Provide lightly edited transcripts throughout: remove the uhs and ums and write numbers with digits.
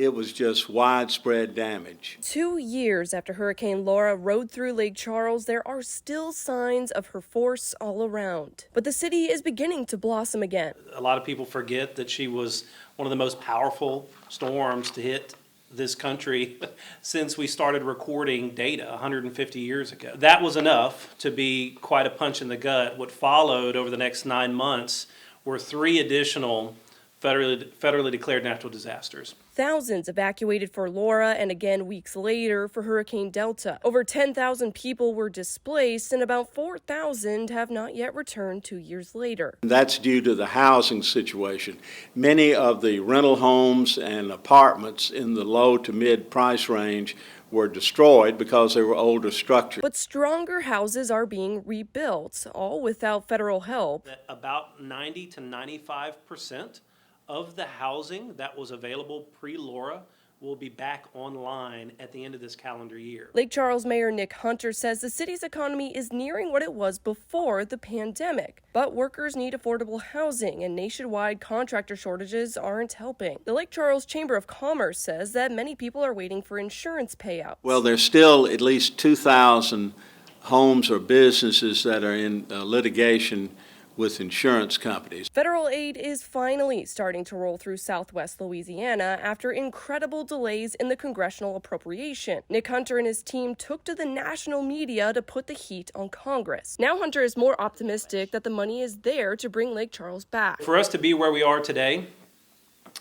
it was just widespread damage. 2 years after Hurricane Laura rode through Lake Charles, there are still signs of her force all around. But the city is beginning to blossom again. A lot of people forget that she was one of the most powerful storms to hit this country since we started recording data 150 years ago. That was enough to be quite a punch in the gut. What followed over the next 9 months were 3 additional federally declared natural disasters. Thousands evacuated for Laura and again weeks later for Hurricane Delta. Over 10,000 people were displaced and about 4,000 have not yet returned 2 years later. That's due to the housing situation. Many of the rental homes and apartments in the low to mid price range were destroyed because they were older structures. But stronger houses are being rebuilt, all without federal help. About 90 to 95% of the housing that was available pre-Laura will be back online at the end of this calendar year. Lake Charles Mayor Nic Hunter says the city's economy is nearing what it was before the pandemic. But workers need affordable housing, and nationwide contractor shortages aren't helping. The Lake Charles Chamber of Commerce says that many people are waiting for insurance payouts. Well, there's still at least 2,000 homes or businesses that are in litigation with insurance companies. Federal aid is finally starting to roll through Southwest Louisiana after incredible delays in the congressional appropriation. Nic Hunter and his team took to the national media to put the heat on Congress. Now Hunter is more optimistic that the money is there to bring Lake Charles back. For us to be where we are today,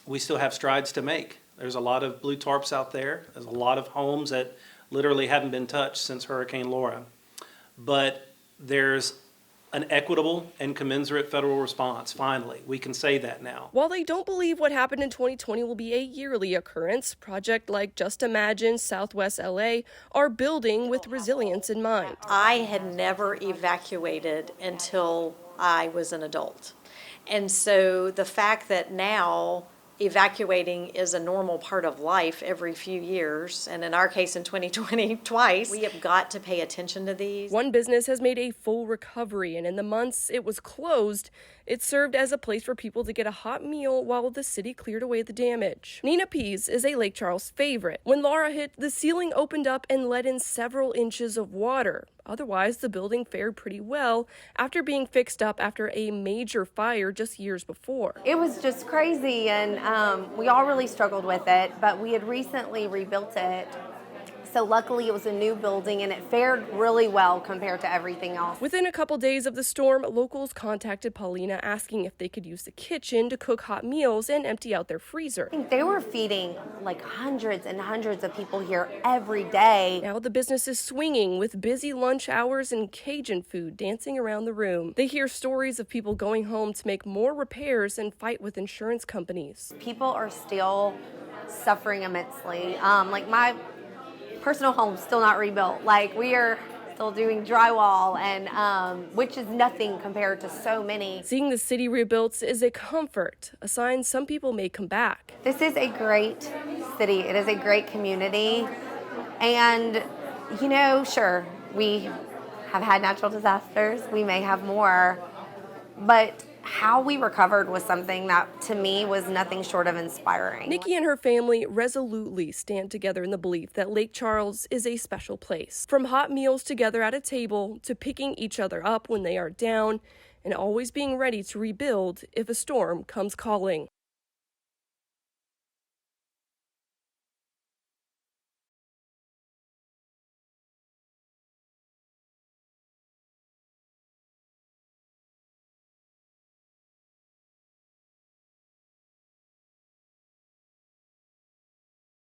we still have strides to make. There's a lot of blue tarps out there. There's a lot of homes that literally haven't been touched since Hurricane Laura. But there's an equitable and commensurate federal response, finally. We can say that now. While they don't believe what happened in 2020 will be a yearly occurrence, projects like Just Imagine Southwest LA are building with resilience in mind. I had never evacuated until I was an adult. And so the fact that now evacuating is a normal part of life every few years, and in our case in 2020 twice, we have got to pay attention to these. One business has made a full recovery, and in the months it was closed, it served as a place for people to get a hot meal while the city cleared away the damage. Nina Pease is a Lake Charles favorite. When Laura hit, the ceiling opened up and let in several inches of water. Otherwise, the building fared pretty well after being fixed up after a major fire just years before. It was just crazy, and we all really struggled with it, but we had recently rebuilt it. So luckily it was a new building and it fared really well compared to everything else. Within a couple days of the storm, locals contacted Paulina asking if they could use the kitchen to cook hot meals and empty out their freezer. They were feeding like hundreds and hundreds of people here every day. Now the business is swinging with busy lunch hours and Cajun food dancing around the room. They hear stories of people going home to make more repairs and fight with insurance companies. People are still suffering immensely. Like my personal home's still not rebuilt. Like we are still doing drywall, and which is nothing compared to so many. Seeing the city rebuilt is a comfort, a sign some people may come back. This is a great city. It is a great community. And, you know, sure, we have had natural disasters. We may have more. But how we recovered was something that, to me, was nothing short of inspiring. Nikki and her family resolutely stand together in the belief that Lake Charles is a special place. From hot meals together at a table to picking each other up when they are down and always being ready to rebuild if a storm comes calling.